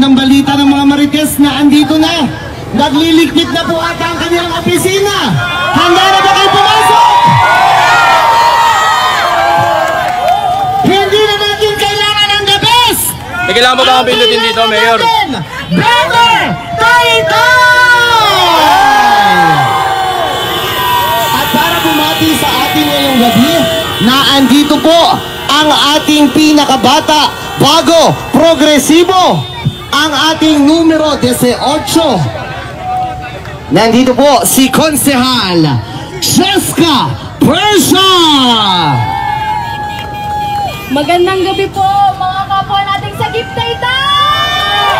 Ng balita ng mga Marites na andito na. Nagliligpit na po ata ang kanilang opisina. Handa na ba kayo pumasok? Hindi na natin kailangan ng the best. Kailangan mo ba ang pindutin dito, Mayor? Brother Taytay! At para bumati sa ating ngayong gabi, na andito po ang ating pinakabata, bago, progresibo, ang ating numero 18. Nandito po si Konsehal Cheska Persha. Magandang gabi po mga kapwa nating sa Sagip Taytay!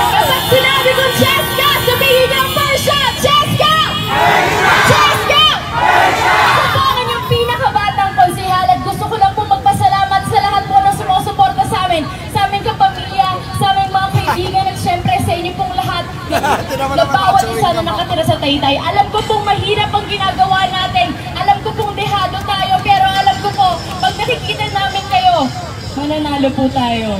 Kapag sinabi kong Cheska, sabihin niyo Persha! Cheska! Cheska! Ako po ang inyong pinakabatang konsehal at gusto ko lang po magpasalamat sa lahat po na sumusuporta sa amin, sa aming kapamilya, sa aming mga kaibigan at syempre sa inyo pong lahat na bawat isa na nakatira sa Taytay. Alam ko pong mahirap ang ginagawa natin, alam ko pong dehado tayo, pero alam ko po, pag nakikita namin kayo, mananalo po tayo.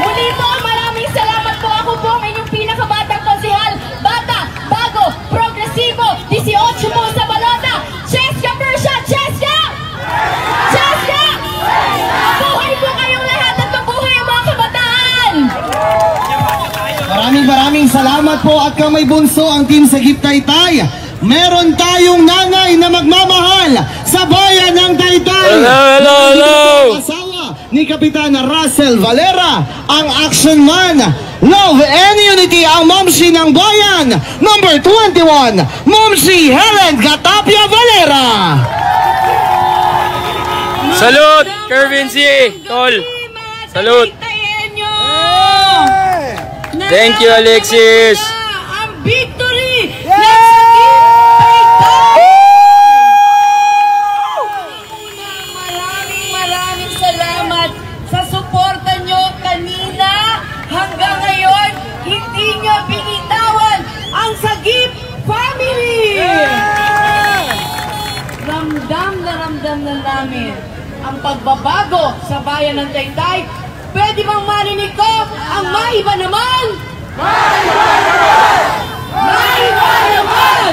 Muli po, maraming salamat po. Ako po ang inyong pinakabatang konsehal, bata, bago, progresibo, 18 po sa balota, Cheska Persha! Cheska! Cheska! Mabuhay po kayong lahat at mabuhay ang mga kabataan! Maraming salamat po at kamay bunso ang Team Sagip Taytay. Meron tayong nanay na magmamahal sa bayan ng Taytay. Hello! Asawa ni Kapitan Russell Valera, ang action man. Love and Unity ang Momshi ng bayan. Number 21, Momshi Helen Gatapia Valera. Salute, Kervin C. Tol. Salute. Thank you, Alexis. Ang victory! Maraming salamat sa suporta nyo kanina hanggang ngayon. Hindi nyo binitawan ang Sagip family! Ramdam na namin ang pagbabago sa bayan ng Taytay. Pwede bang marinig ko ang maiba naman? Maiba naman! Maiba naman!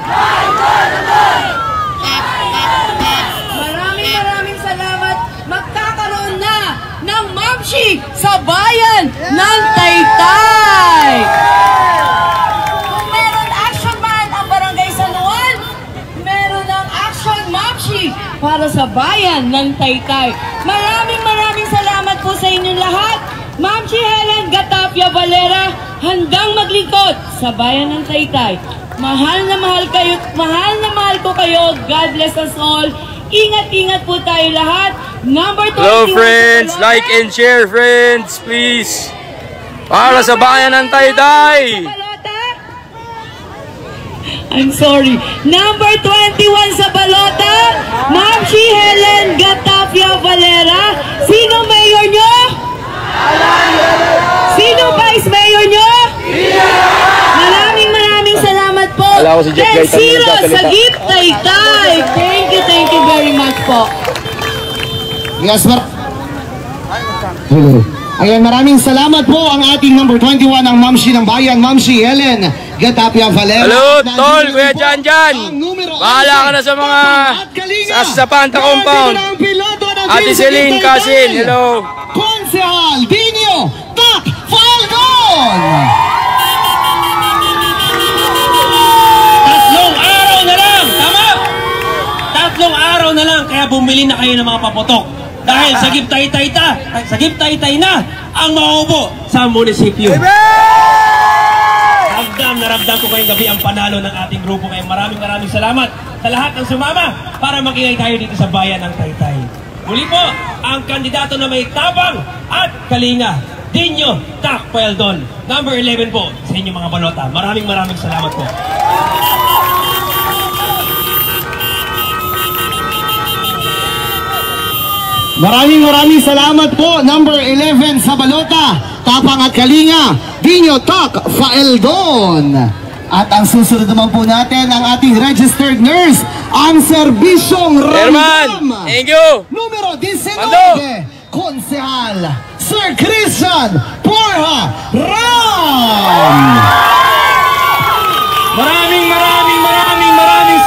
Maiba naman! Maraming salamat. Magkakaroon na ng Momshi sa bayan ng Taytay. Kung meron action man ang Barangay San Juan, meron ng action Momshi para sa bayan ng Taytay. Maraming salamat po sa inyong lahat. Momshi Helen Gatapia Valera, handang maglingkod sa bayan ng Taytay. Mahal na mahal ko kayo. God bless us all. Ingat po tayo lahat. Number 21. Hello friends, like and share friends, please. Para sa bayan ng Taytay. I'm sorry. Number 21 sa balota, Momshi Helen Gatapia Valera. Sino mayor nyo? Sino vice mayor nyo? Maraming salamat po. 10-0 Sagip Taytay. Thank you very much po. Yes, ayan, maraming salamat po ang ating number 21 ang Momshi ng bayan, Momshi Helen Gatapia Valera. Hello, Tol, Kuya Jan. Bahala ka na sa mga sa Panta Compound. Ate Celine Casin, hello. Konsehal Dinio Tak Falcon. Tatlong araw na lang, kaya bumili na kayo ng mga paputok. Dahil Sagip Taytay na ang mauubo sa munisipyo. Ramdam ko ngayong gabi ang panalo ng ating grupo. Kaya maraming salamat sa lahat ng sumama para makingay tayo dito sa bayan ng Taytay. Muli po, ang kandidato na may tapang at kalinga, Dinyo Tak Pueldon. Number 11 po sa inyong mga balota. Maraming salamat po. Maraming salamat po. Number 11 sa balota, tapang at kalinga, Dinyo Tak Faeldon. At ang susunod naman po natin ang ating registered nurse, ang serbisyong Herman, Ramdam. thank you. Numero 19, Mando. Konsehal Sir Christian Porha Ram. Maraming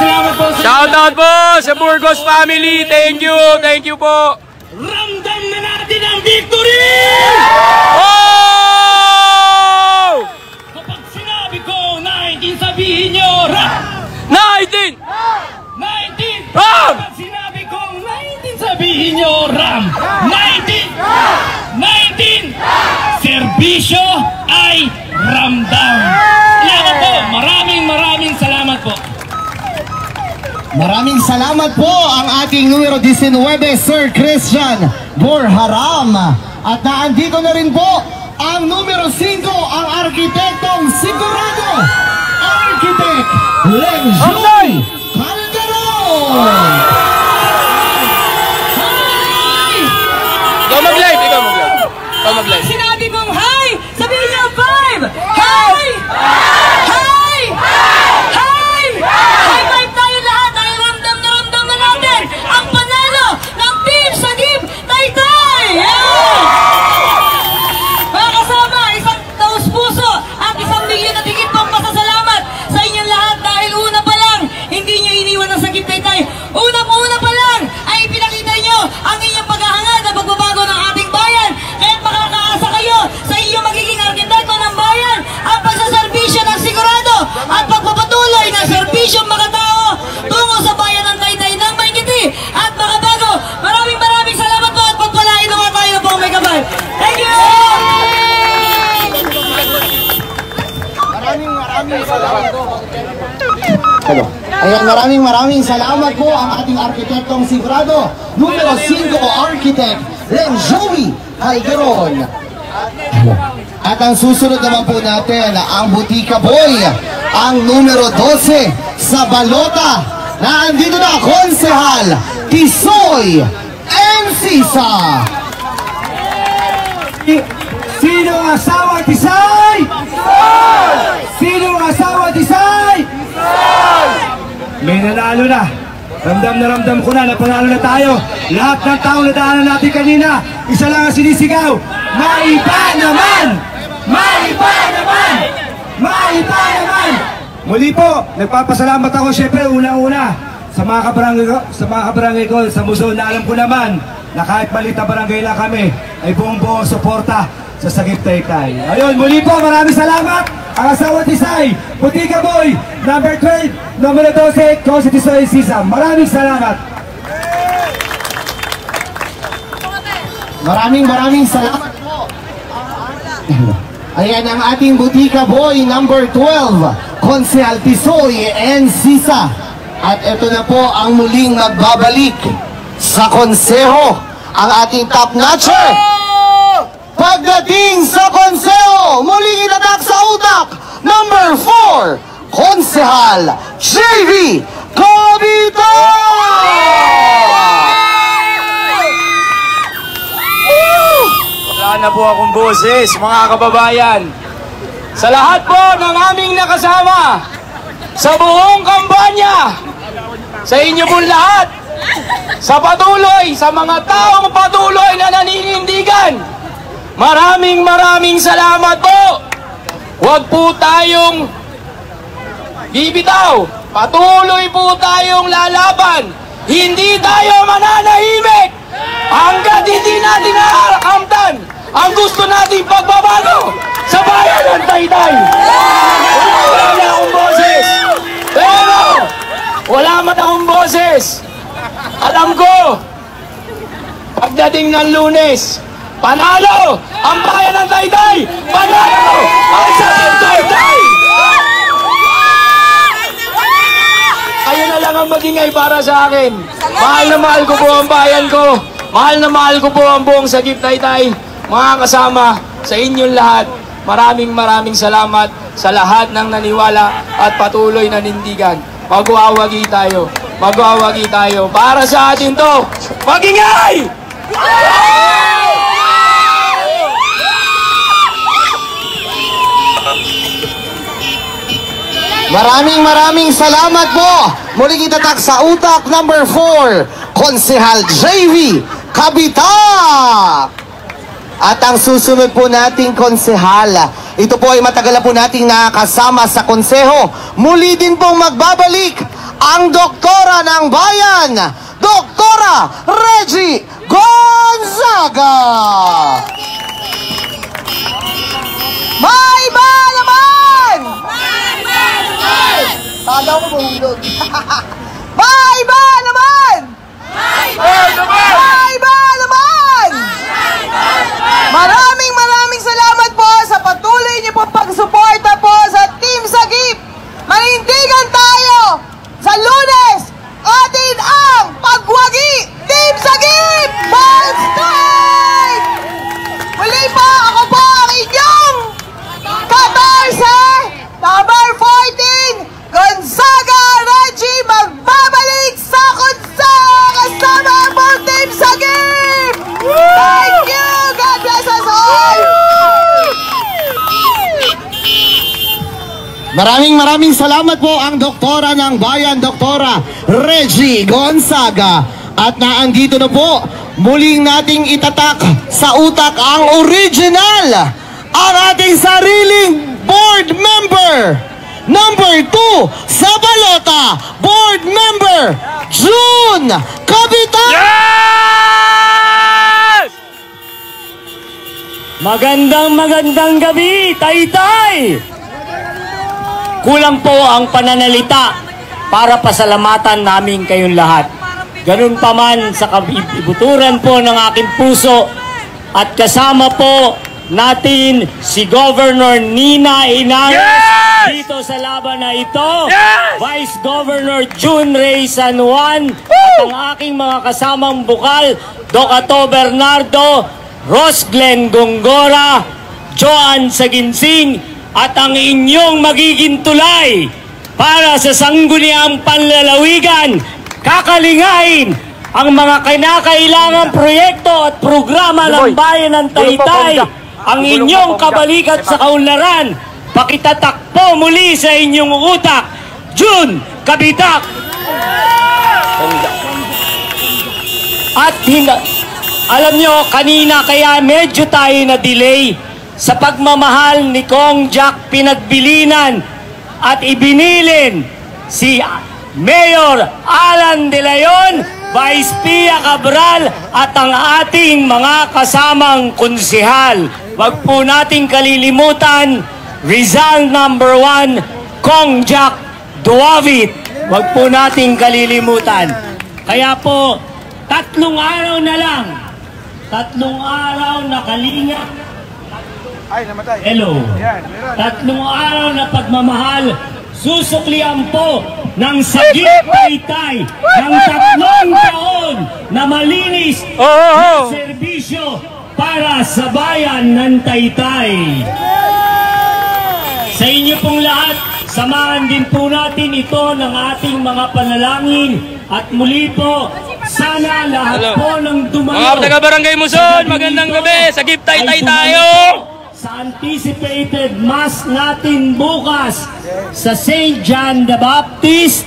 salamat po sa Shoutout po sa Burgos family. Thank you po. ramdam na natin ang victory! Oh! Kapag sinabi ko 19, sabihin nyo Ram! 19! 19! Ram! Kapag sinabi ko 19, sabihin nyo Ram! 19! 19! Serbisyo ay ramdam! Salamat po! Maraming salamat po! Maraming salamat po ang ating numero 19, Sir Christian Borharam. At naandito na rin po ang numero 5, ang arkitektong sigurado, Architect Lenjoy Calderon. Ikaw mag-live. Sinabi kong hi! Sabihin niyo 5! Hi! Hi! Hi! High five tayo lahat dahil ramdam na natin ang panalo ng Team Sagip Taytay! Mga kasama, isang taus-puso at isang milyon at higit pang pasasalamat sa inyong lahat dahil una pa lang, hindi nyo iniwan ang Sagip Taytay. Una pa lang ay pinakita nyo ang inyong paghahangad at pagbabago ng ating bayan. Kaya't makakaasa kayo sa inyong magiging arkitekto ng bayan, ang pagsaserbisyo ng sigurado at pagpapatuloy ng serbisyong makatao tungo sa bayan ng Taytay ng Maykiti at makabago. Maraming salamat po at pagpalain naman tayo po may kabay. Thank you! Maraming salamat po. Hello. Ayan, maraming salamat po ang ating arkitektong sigurado, numero 5, Architect Lenjoy Calderon. At ang susunod naman po natin, ang Butika Boy, ang numero 12 sa Balota. Naandito na, Konsehal Tisoy Encisa. Sino ang asawa Tisay? Sino ang asawa Tisay? May nanalo na. Ramdam ko na panalo na tayo. Lahat ng taong nadaanan natin kanina, isa lang ang sinisigaw. Maiba naman! Maiba naman! Maiba naman! Muli po, nagpapasalamat ako syempre una-una sa mga kabarangay ko sa Muso na alam ko naman na kahit maliit na barangay lang kami ay buong-buong suporta sa Sagip Taytay. Ayun, muli po, maraming salamat. Ang asawa Tisay, Butika Boy, number 12, numero 12, Kosi Tisoy Sisa. Maraming salamat. Maraming salamat po. Ayan ang ating Butika Boy, number 12, Konsehal Tisoy Encisa. At ito na po ang muling magbabalik sa konseho, ang ating top notcher. Pagdating sa konseho, muling itatak sa utak, number 4, Konsehal JV Cavite! Wala na po akong boses, mga kababayan. Sa lahat po ng aming nakasama, sa buong kampanya, sa inyo po lahat, sa patuloy, sa mga taong patuloy na naninindigan, maraming salamat po. Huwag po tayong bibitaw. Patuloy po tayong lalaban. Hindi tayo mananahimik hanggat hindi natin nakakamtan ang gusto nating pagbabago sa bayan ng Taytay. Wala na akong boses. Pero wala man akong boses. Alam ko, pagdating ng Lunes, panalo ang bayan ng Taytay! Panalo ang Sagip Taytay! Kayo na lang ang magingay para sa akin. Mahal na mahal ko po ang bayan ko. Mahal na mahal ko po ang buong Sagip Taytay. Mga kasama, sa inyong lahat, maraming salamat sa lahat ng naniwala at patuloy na nindigan. Magwawagi tayo. Magwawagi tayo. Para sa atin to, magingay! Maraming salamat po. Muling itatak sa utak, number 4, Konsehal JV Cavite. At ang susunod po nating konsehal, ito po ay matagal na po nating nakakasama sa konseho. Muli din pong magbabalik ang doktora ng bayan, Doktora Reggie Gonzaga! May ba naman? Tanda ko buhulog. May ba naman? May ba naman? Maraming salamat po sa patuloy niyo po pagsuporta po sa Team Sagip. Manindigan tayo sa Lunes. Atin ang pagwagi Team Sagip! Bounce time! Muli po, ako po ang inyong 14, number 14, Gonzaga Reggie, magbabalik sa kasama po Team Sagip! Thank you! God bless us all! Maraming salamat po ang doktora ng bayan, Doktora Reggie Gonzaga. At naandito na po, muling nating itatak sa utak ang original, ang ating sariling board member. Number 2 sa balota, board member June Kapitan! Yes! Magandang gabi, Taytay! Kulang po ang pananalita para pasalamatan namin kayong lahat. Ganun pa man sa kabibuturan po ng aking puso at kasama po natin si Governor Nina Inares dito sa laban na ito, Vice Governor June Ray San Juan at ang aking mga kasamang bukal, Doc Ato Bernardo, Ros Glenn Gongora, Joan Saginsing, at ang inyong magiging tulay para sa sangguniang panlalawigan, kakalingain ang mga kinakailangang proyekto at programa ng bayan ng Taytay, ang inyong kabalikat sa kaunlaran, pakitatakpo muli sa inyong utak, June Kapitak! At alam nyo, kanina kaya medyo tayo na-delay sa pagmamahal ni Kong Jack pinagbilinan at ibinilin si Mayor Alan De Leon, Vice Pia Cabral at ang ating mga kasamang konsehal. Wag po nating kalilimutan, Rizal number 1, Kong Jack Duavit. Wag po nating kalilimutan. Kaya po, 3 araw na lang, 3 araw na kalinga. Hello. 3 araw na pagmamahal, susuklian po ng Sagip Taytay ng 3 taon na malinis na serbisyo para sa bayan ng Taytay. Sa inyo pong lahat, samahan din po natin ito ng ating mga panalangin at muli po, sana lahat po ng dumayo. Mga taga-barangay Muson, magandang gabi. Sagip Taytay tayo. Sa anticipated mass natin bukas sa St. John the Baptist,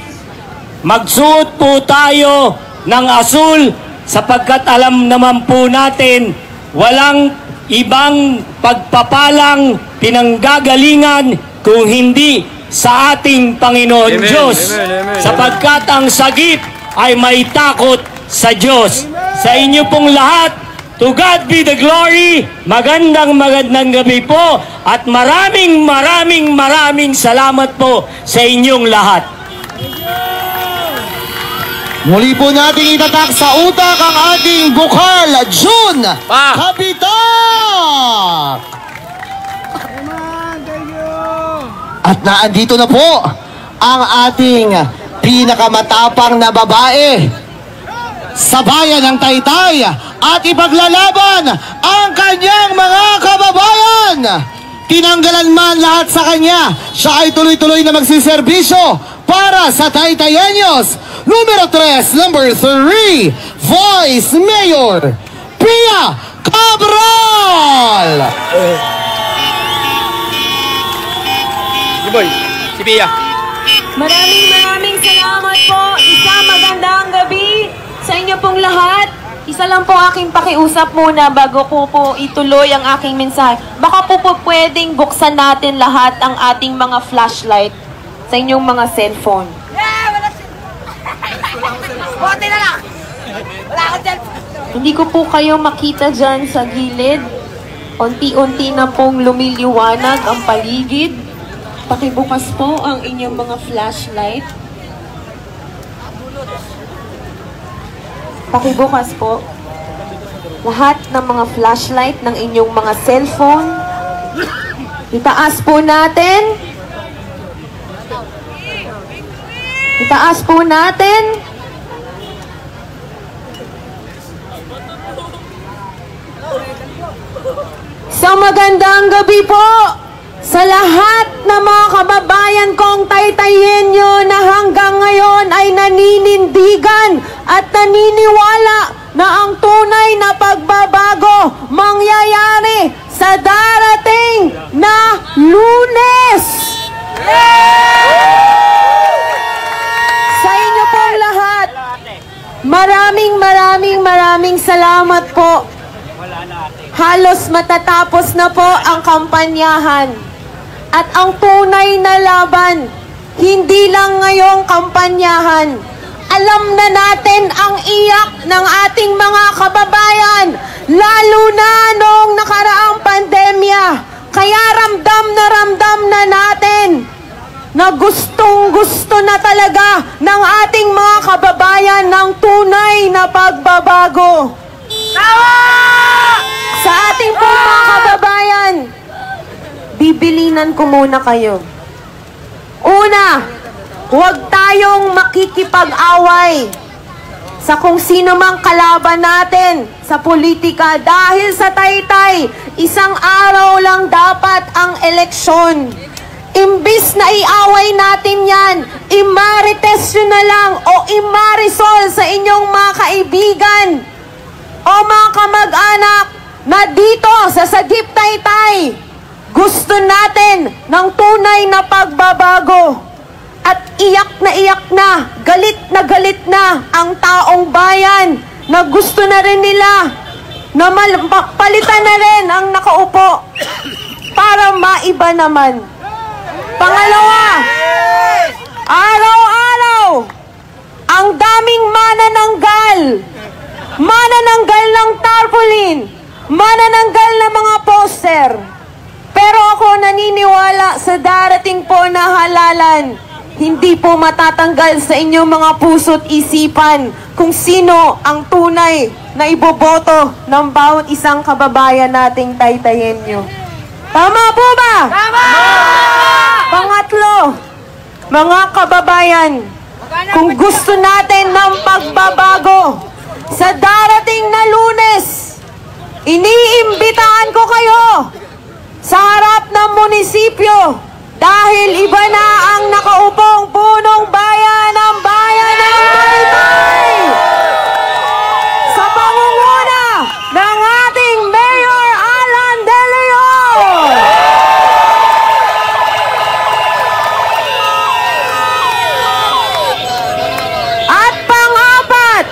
magsuot po tayo ng asul sapagkat alam naman po natin walang ibang pagpapalang pinanggagalingan kung hindi sa ating Panginoon Diyos. Sapagkat ang Sagip ay may takot sa Diyos. Sa inyo pong lahat, to God be the glory. Magandang gabi po at maraming salamat po sa inyong lahat. Muli po nating itatak sa utak ang ating bukal, June Kapitak! At naandito na po ang ating pinakamatapang na babae sa bayan ng Taytay at ipaglalaban ang kanyang mga kababayan. Tinanggalan man lahat sa kanya, siya ay tuloy-tuloy na magsiservisyo para sa Taytayenyos. Numero 3, number 3, Vice Mayor Pia Cabral. Boy, si Pia. Maraming salamat po. Magandang gabi sa inyo pong lahat. Isa lang po aking pakiusap muna bago ko po ituloy ang aking mensahe. Baka po pwedeng buksan natin lahat ang ating mga flashlight sa inyong mga cellphone. Bote na lang! Wala akong cellphone! Hindi ko po kayo makita dyan sa gilid. Unti-unti na pong lumiliwanag ang paligid. Pakibukas po ang inyong mga flashlight. Pakibukas po lahat ng mga flashlight ng inyong mga cellphone. Itaas po natin. Itaas po natin. Isang magandang gabi po sa lahat ng mga kababayan kong Taytayenyo na hanggang ngayon ay naninindigan at naniniwala na ang tunay na pagbabago mangyayari sa darating na Lunes. Sa inyo pong lahat, maraming salamat po. Halos matatapos na po ang kampanyahan. At ang tunay na laban, hindi lang ngayong kampanyahan. Alam na natin ang iyak ng ating mga kababayan, lalo na noong nakaraang pandemya. Kaya ramdam na natin na gustong-gusto na talaga ng ating mga kababayan ng tunay na pagbabago. Sa ating pong mga kababayan, bibilinan ko muna kayo. Una, huwag tayong makikipag-away sa kung sino mang kalaban natin sa politika dahil sa Taytay, isang araw lang dapat ang eleksyon. Imbis na iaway natin yan, imarites nyo na lang o imarisol sa inyong mga kaibigan o mga kamag-anak na dito sa Sagip Taytay. Gusto natin ng tunay na pagbabago. At iyak na, galit na ang taong bayan na gusto na rin nila na palitan na rin ang nakaupo para maiba naman. Pangalawa, araw-araw, ang daming manananggal ng tarpaulin, manananggal ng mga poster. Pero ako naniniwala sa darating po na halalan, hindi po matatanggal sa inyong mga puso't isipan kung sino ang tunay na iboboto ng bawat isang kababayan nating Taytayenyo. Tama po ba? Tama! Pangatlo, mga kababayan, kung gusto natin ng pagbabago sa darating na Lunes, iniimbitahan ko kayo sa harap ng munisipyo dahil iba na ang nakaupong punong bayan ng bayan ng Taytay sa pangunguna ng ating Mayor Alan De Leon. At pang-apat,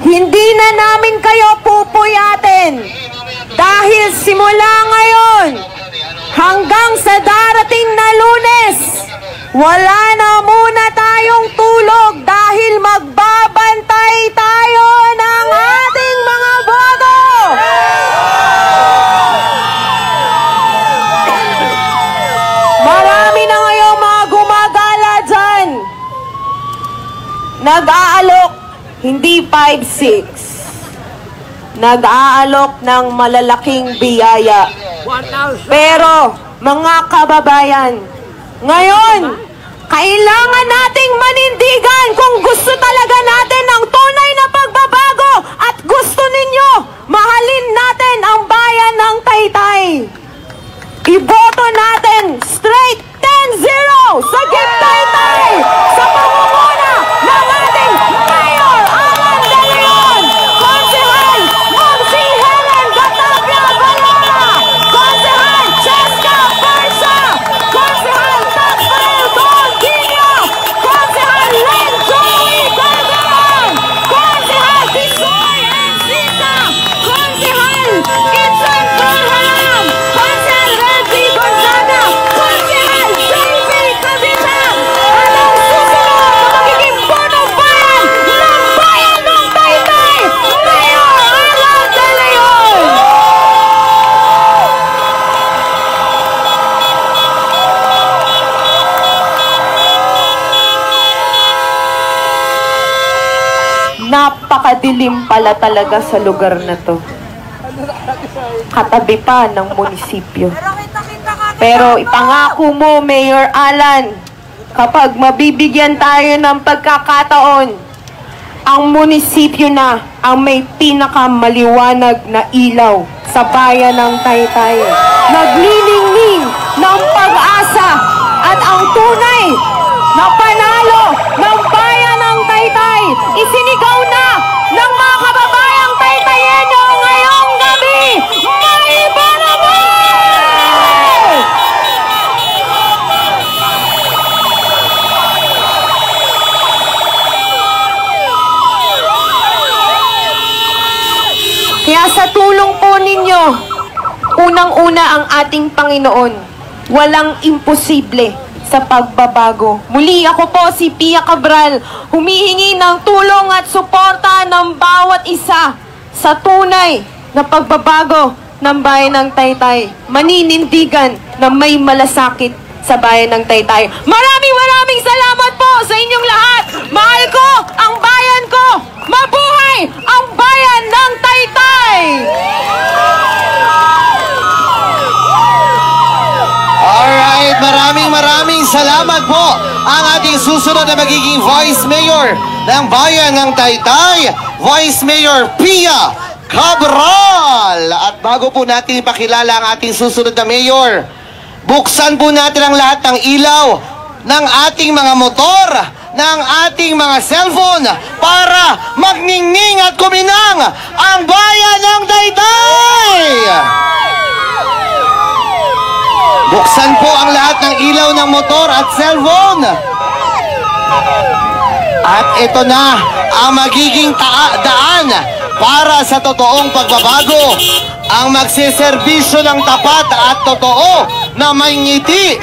hindi na namin kayo pupuyatin dahil simula ngayon hanggang sa darating na Lunes, wala na muna tayong tulog dahil magbabantay tayo ng ating mga boto. Marami na ngayong mga gumagala dyan. Nag-aalok, hindi 5-6. Nag-aalok ng malalaking biyaya. Pero, mga kababayan, ngayon, kailangan nating manindigan kung gusto talaga natin ng tunay na pagbabago at gusto ninyo, mahalin natin ang bayan ng Taytay. Iboto natin straight 10-0 sa Sagip Taytay sa pangunguna ng ating Mayor Alan De Leon, Konsehal Momsi Helen Gatapia Balona, Konsehal Cheska Barsa, Konsehal Taxpayer Don Guinea, Konsehal Len Joey Calderon, Konsehal Tiso napakadilim pala talaga sa lugar na to. Katabi pa ng munisipyo. Pero ipangako mo, Mayor Alan, kapag mabibigyan tayo ng pagkakataon, ang munisipyo na ang may pinakamaliwanag na ilaw sa bayan ng Taytay. Nagniningning ng pag-asa at ang tunay na panalo ng bayan ng Taytay isinigaw na ng mga kababayang Taytayenyo ngayong gabi. Maiba naman! Kaya sa tulong po ninyo, unang-una ang ating Panginoon, walang imposible sa pagbabago. Muli ako po si Pia Cabral, humihingi ng tulong at suporta ng bawat isa sa tunay na pagbabago ng bayan ng Taytay. Maninindigan na may malasakit sa bayan ng Taytay. Maraming salamat po sa inyong lahat. Mahal ko ang bayan ko. Mabuhay ang bayan ng Taytay! Alright, maraming salamat po ang ating susunod na magiging Vice Mayor ng Bayan ng Taytay, Vice Mayor Pia Cabral. At bago po natin ipakilala ang ating susunod na Mayor, buksan po natin ang lahat ng ilaw ng ating mga motor, ng ating mga cellphone para magningning at kuminang ang Bayan ng Taytay! Buksan po ang lahat ng ilaw ng motor at cellphone. At ito na ang magiging daan para sa totoong pagbabago. Ang magsiservisyo ng tapat at totoo na may ngiti.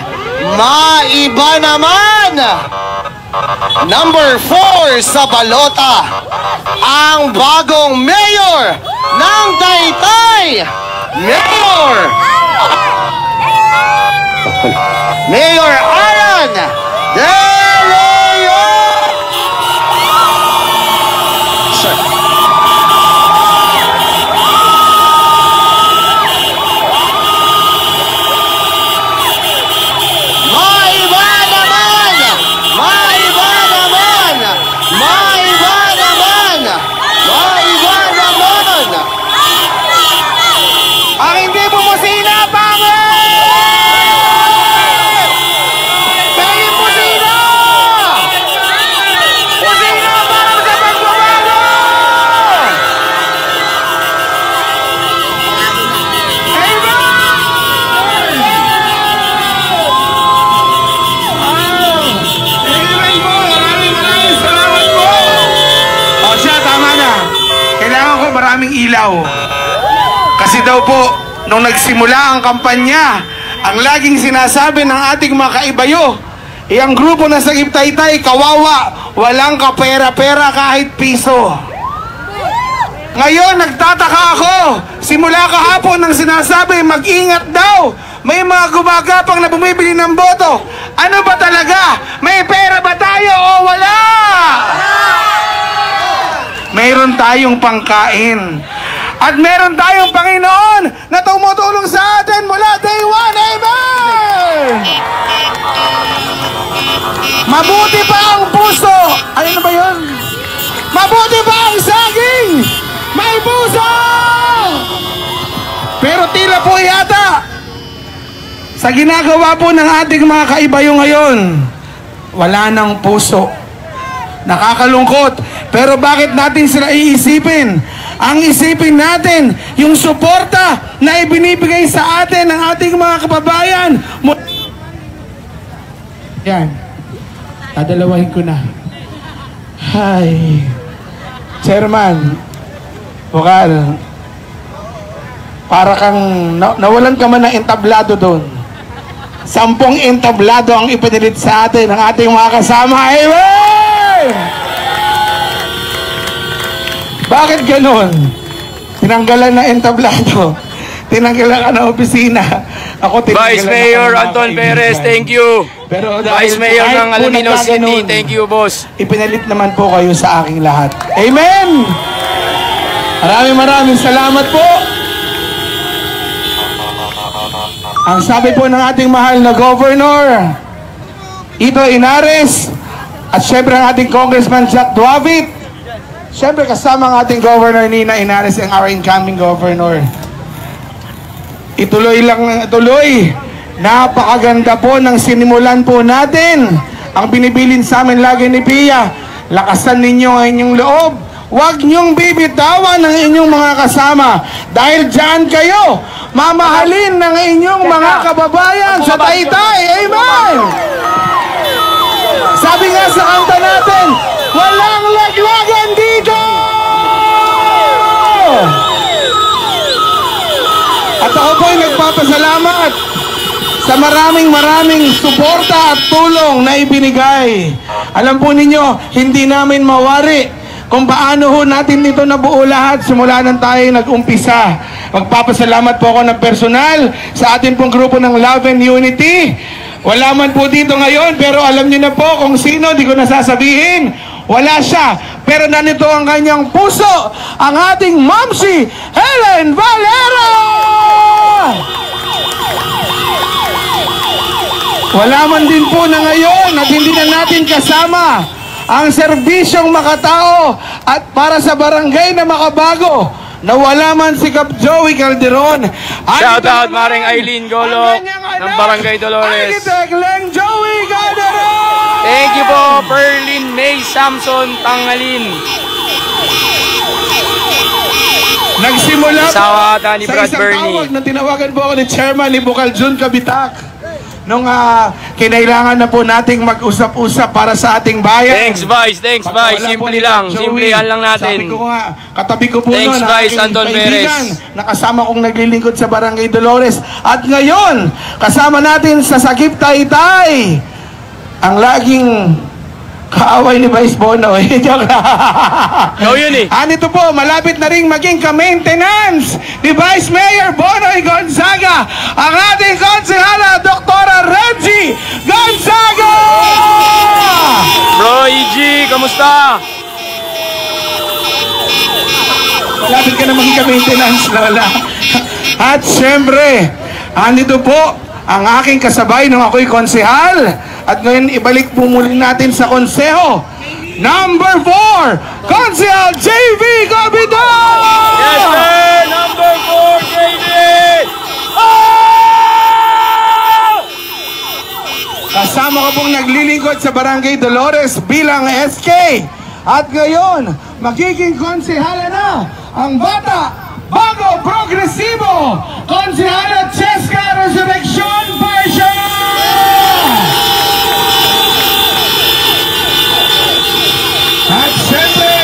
Maiba naman! Number 4 sa balota, ang bagong mayor ng Taytay, Mayor Alan De Leon! Sir. Maiba naman! Maiba naman! Maiba naman! Maiba naman! Ang hindi bumusina, pangit! Maraming ilaw. Kasi daw po, nung nagsimula ang kampanya, ang laging sinasabi ng ating mga kaibayo, ang grupo na Sagip Taytay, kawawa, walang kapera-pera kahit piso. Ngayon, nagtataka ako, simula kahapon nang sinasabi, mag-ingat daw, may mga gumagapang na bumibili ng boto. Ano ba talaga? May pera ba tayo o wala? Mayroon tayong pangkain. At meron tayong Panginoon na tumutulong sa atin mula day 1. Amen! Mabuti pa ang puso. Ano ba yun? Mabuti pa ang saging. May puso! Pero tila po yata sa ginagawa po ng ating mga kaibayo ngayon, wala nang puso. Nakakalungkot. Pero bakit natin sila iisipin? Ang isipin natin, yung suporta na ibinibigay sa atin ng ating mga kababayan. Yan. Dadalawahin ko na. Hi. Chairman, Bukal, para kang nawalan ka man ng entablado doon. 10 entablado ang ipinilit sa atin ng ating mga kasama. Amen! Bakit ganon? Tinanggalan na entablado. Tinanggalan ka na opisina. Ako tinanggalan Vice Mayor Anton Perez, thank you. Pero Vice Mayor ng Alaminos City, thank you, boss. Ipinalit naman po kayo sa aking lahat. Amen! Maraming salamat po. Ang sabi po ng ating mahal na Governor Ito Inares, at syempre ang ating Congressman Jack Duavit, syempre kasama ang ating Governor Nina Inares, ang our incoming Governor. Ituloy lang ng ituloy. Napakaganda po ng sinimulan po natin. Ang binibilin sa amin lagi ni Pia, lakasan ninyo ang inyong loob. Huwag niyong bibitawan ng inyong mga kasama. Dahil dyan kayo, mamahalin ng inyong mga kababayan sa Taytay. Amen! Sabi nga sa kanta natin, walang laglagan dito! At ako po'y nagpapasalamat sa maraming suporta at tulong na ibinigay. Alam po ninyo, hindi namin mawari kung paano ho natin ito nabuo lahat simula nang tayo nag-umpisa. Magpapasalamat po ako ng personal sa atin pong grupo ng Love and Unity. Wala man po dito ngayon, pero alam niyo na po kung sino, di ko nasasabihin. Wala siya, pero nanito ang kanyang puso, ang ating Momsi Helen Valera! Wala man din po na ngayon at hindi na natin kasama ang serbisyong makatao at para sa barangay na makabago na wala man si Kap Joey Calderon. Shout out Maring Aileen Golo ng Barangay Dolores. Architect Leng Joey Calderon! Thank you po, Perlin May Samson Tangalin. Nagsimula po Sawa ata ni sa Brad isang Bernie. tawag na tinawagan po ako ni Chairman ni Bukal Jun Kabitak. Nung kinailangan na po nating mag-usap-usap para sa ating bayan. Thanks, Vice. Thanks, Vice. Simple lang. Simplihan lang natin. Sabi ko nga, katabi ko po Thanks, noon Vice ang aking Anton kaibigan Perez. na kasama kong naglilingkod sa Barangay Dolores. At ngayon, kasama natin sa Sagip Taytay, ang laging kaaway ni Vice Bono. Joke lang. Ikaw yun eh. Anito po, malapit na ring maging ka-maintenance ni Vice Mayor Bonoy Gonzaga, ang ating konsehala, Dr. Reggie Gonzaga! Bro, EG, kamusta? Malapit ka na maging ka-maintenance, Lola. At syempre, anito po, ang aking kasabay nung ako'y konsehal. At ngayon, ibalik po muli natin sa konseho. Number 4, Konsehal JV Gabidon! Yes, sir! Number 4, JV! Oh! Kasama ko pong naglilingkod sa Barangay Dolores bilang SK. At ngayon, magiging konsehala na ang bata, bago, progresibo, konsehala Cheska Resurrection Version! At syempre,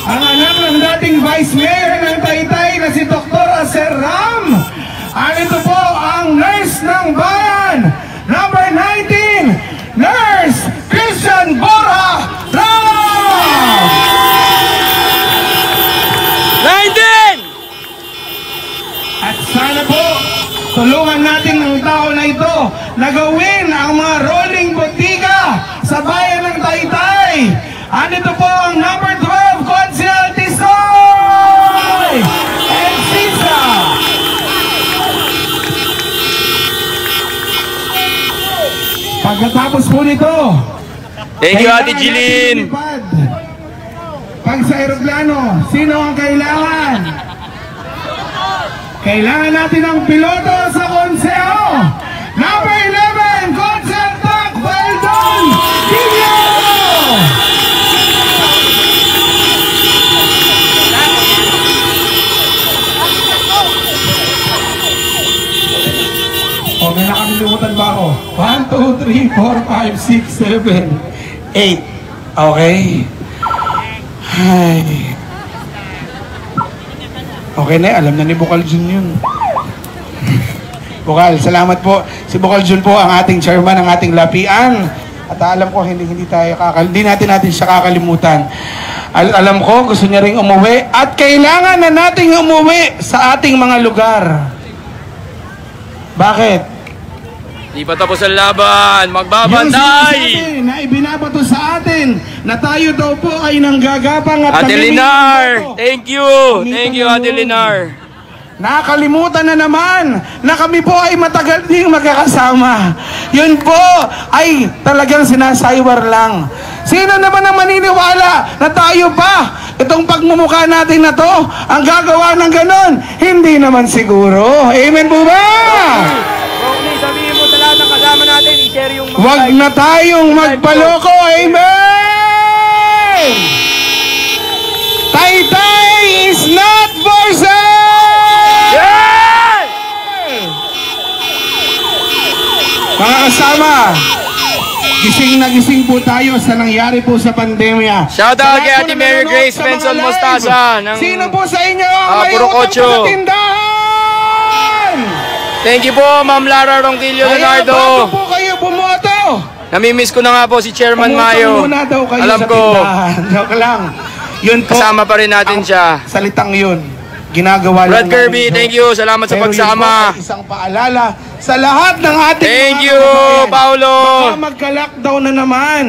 ang anak ng dating Vice Mayor ng Taytay na si Dr. Aser Ram. Anito po ang nurse ng bayan, number 19, Nurse Christian Borja Ram! 19! At sana po, tulungan natin ang tao na ito na gawin ang mga rolling botika sa bayan ng Taytay. Anito po ang number 12, Konsehal Tisoy! And Sisa! Pagkatapos po nito, Thank you, Ate kailangan Jilin. natin lumipad. Pag sa aeroplano, sino ang kailangan? Kailangan natin ng piloto sa konseho. Number 11, Konsehal Tak Baldon Guillermo! O, may nakakalimutan ba ako? 1, 2, 3, 4, 5, 6, 7, 8. Okay. Ay. Okay na, alam na ni Bukal Jun yun. Bukal, salamat po. Si Bukal Jun po ang ating chairman, ang ating lapian. At alam ko, hindi natin siya kakalimutan. Alam ko, gusto niya ring umuwi. At kailangan na nating umuwi sa ating mga lugar. Bakit? Di pa tapos ang laban, Yung magbabantay! sinasabi na ibinabato sa atin na tayo daw po ay nanggagapang at Ate namimili ng Linar, boto. thank you! Thank you, Ate Linar. Nakalimutan na naman na kami po ay matagal ding magkakasama. Yun po ay talagang sinasaywar lang. Sino naman ang maniniwala na tayo pa, itong pagmumukha natin na to, ang gagawa ng ganon? Hindi naman siguro. Amen po ba? Romy, sabihin mo sa lahat ng kasama natin, i-share yung mga Huwag na tayong magpaloko. Amen! Taytay is not for sale! Yes! Mga kasama, gising na gising po tayo sa nangyari po sa pandemya. Shout out kay Ate Mary Grace Benson Mostaza ng Sino po sa inyo ang may Puro utang Kotso. sa tindahan? Thank you po, Ma'am Lara Ronquillo Kaya Leonardo. bago po kayo bumoto, Namimiss ko na nga po si Chairman umutang Mayo. muna daw kayo Alam sa ko, tindahan. Joke lang. Yun po, kasama pa rin natin siya. salitang yun. Ginagawa Brad lang Kirby, namin thank yun. you. Salamat sa Pero yun pagsama. po ay isang paalala sa lahat ng ating Thank mga you, kababayan. Paulo. Baka magka-lockdown na naman.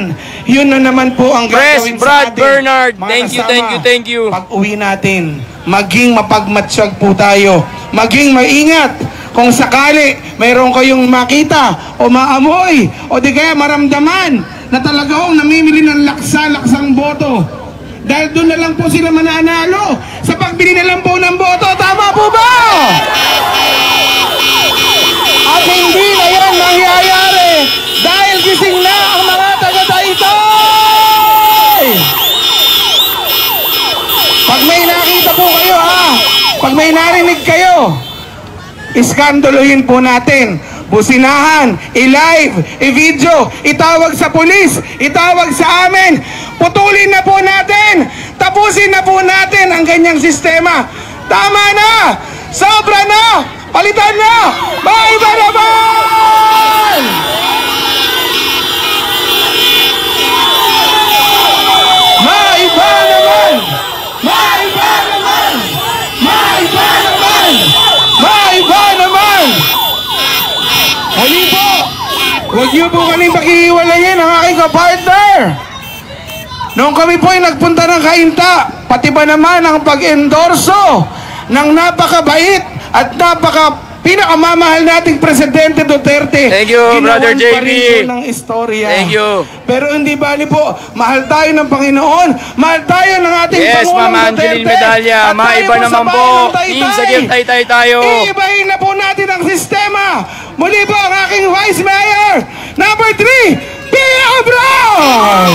Yun na naman po ang Press gagawin Brad sa atin. Bernard, Mga thank you, kasama, thank you, thank you. Pag uwi natin, maging mapagmatsyag po tayo. Maging maingat. Kung sakali mayroon kayong makita o maamoy o di kaya maramdaman na talagang namimili ng laksang boto. Dahil doon na lang po sila mananalo sa pagbili na lang po ng boto. Tama po ba? At hindi na yan nangyayari dahil gising na ang mga taga-Taytay! Pag may nakita po kayo pag may narinig kayo, iskandalohin po natin. Businahan, i-live, i-video, itawag sa pulis, itawag sa amin. Putulin na po natin. Tapusin na po natin ang ganyang sistema. Tama na! Sobra na! Palitan na! Maiba naman! Maiba naman! Maiba naman! Maiba naman! Maiba naman! Hali po! Huwag niyo po kaming pakihiwalayin ang aking kapartner! Noong kami po ay nagpunta ng Kainta, pati ba naman ang pag-endorso ng napakabait at pinakamamahal nating Presidente Duterte. Thank you, Brother Ginawan pa JB. rin po ng istorya. Thank you. Pero hindi bali po, mahal tayo ng Panginoon, mahal tayo ng ating Yes, Pangulong Ma'am Angeline Duterte. Medalla, At tayo maiba po sa naman bayan po. ng Taytay. Team sa Gift Taytay tayo. Iibahin na po natin ang sistema. Muli po ang aking Vice Mayor, number 3, Pia Brown!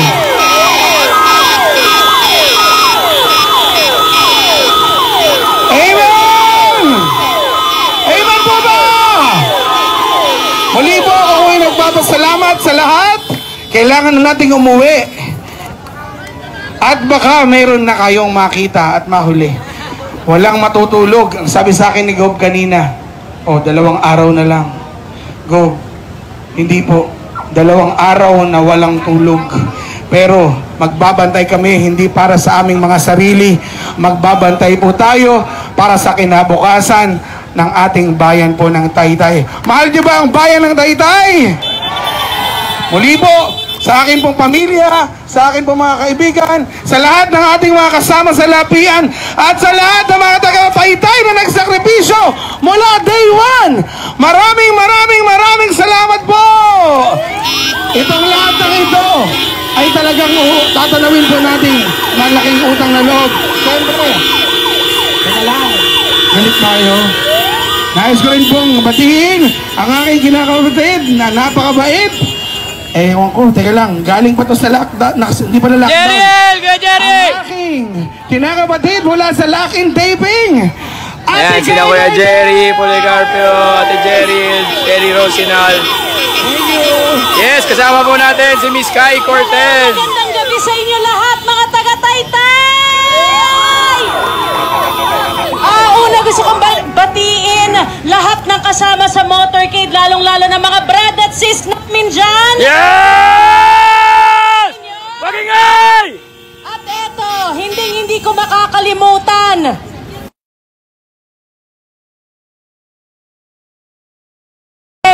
Amen! Amen po ba? Muli po ako ay nagpapasalamat sa lahat. Kailangan na nating umuwi. At baka mayroon na kayong makita at mahuli. Walang matutulog. Ang sabi sa akin ni Gob kanina, 2 araw na lang. Gob, hindi po. 2 araw na walang tulog. Pero magbabantay kami hindi para sa aming mga sarili. Magbabantay po tayo para sa kinabukasan ng ating bayan po ng Taytay. Mahal niyo ba ang bayan ng Taytay? Muli po, sa akin pong pamilya, sa akin pong mga kaibigan, sa lahat ng ating mga kasama sa lapian, at sa lahat ng mga taga-Taytay na nagsakripisyo mula day 1. Maraming salamat po! Itong lahat ng ito ay talagang tatanawin po natin malaking utang na loob. Siyempre, teka lang, galit tayo. Nais ko rin pong batiin ang aking kinakapatid na napakabait. Ewan ko, teka lang, galing pa to sa lockdown, hindi pa na lockdown. Jeriel! Kuya Jerry! Ang aking kinakapatid mula sa lock-in taping. Ayan, sila Kuya Jerry, Policarpio, Ate Jerry, Jerry Rosinal. Thank you. Yes, kasama po natin si Miss Kai Cortez. Magandang gabi sa inyo lahat, mga taga-Taytay! Una gusto kong batiin lahat ng kasama sa motorcade, lalong-lalo na mga brad at sis namin dyan. Yes! Magingay! At eto, hindi ko makakalimutan.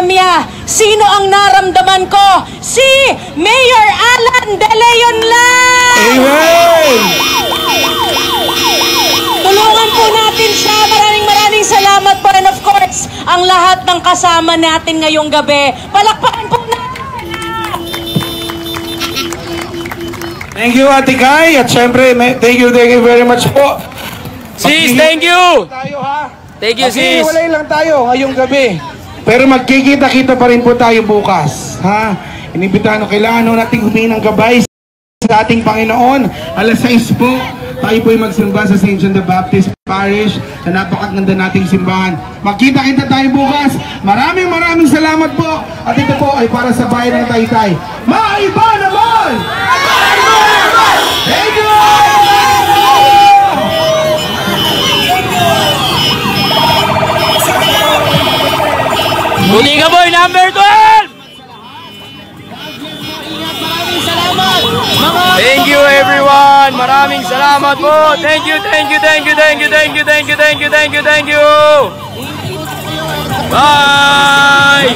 pandemya, sino ang naramdaman ko? Si Mayor Alan De Leon lang! Amen! Tulungan po natin siya. Maraming salamat po. And of course, ang lahat ng kasama natin ngayong gabi. Palakpakan po natin. Thank you, Ate Kai. At syempre, thank you very much po. Sis, thank you! Tayo, ha? Thank you, sis! Maghihiwalay lang tayo ngayong gabi. Pero magkikita-kita pa rin po tayo bukas. Ha? Inibitahan ko, kailangan natin humingi ng gabay sa ating Panginoon. Alas 6 po, tayo po'y magsimba sa St. John the Baptist Parish na napakaganda nating simbahan. Magkita-kita tayo bukas. Maraming salamat po. At ito po ay para sa bayan ng Taytay. Maiba naman! Thank you! Buti ka boy, number 12! Thank you everyone! Maraming salamat po! Thank you! Bye!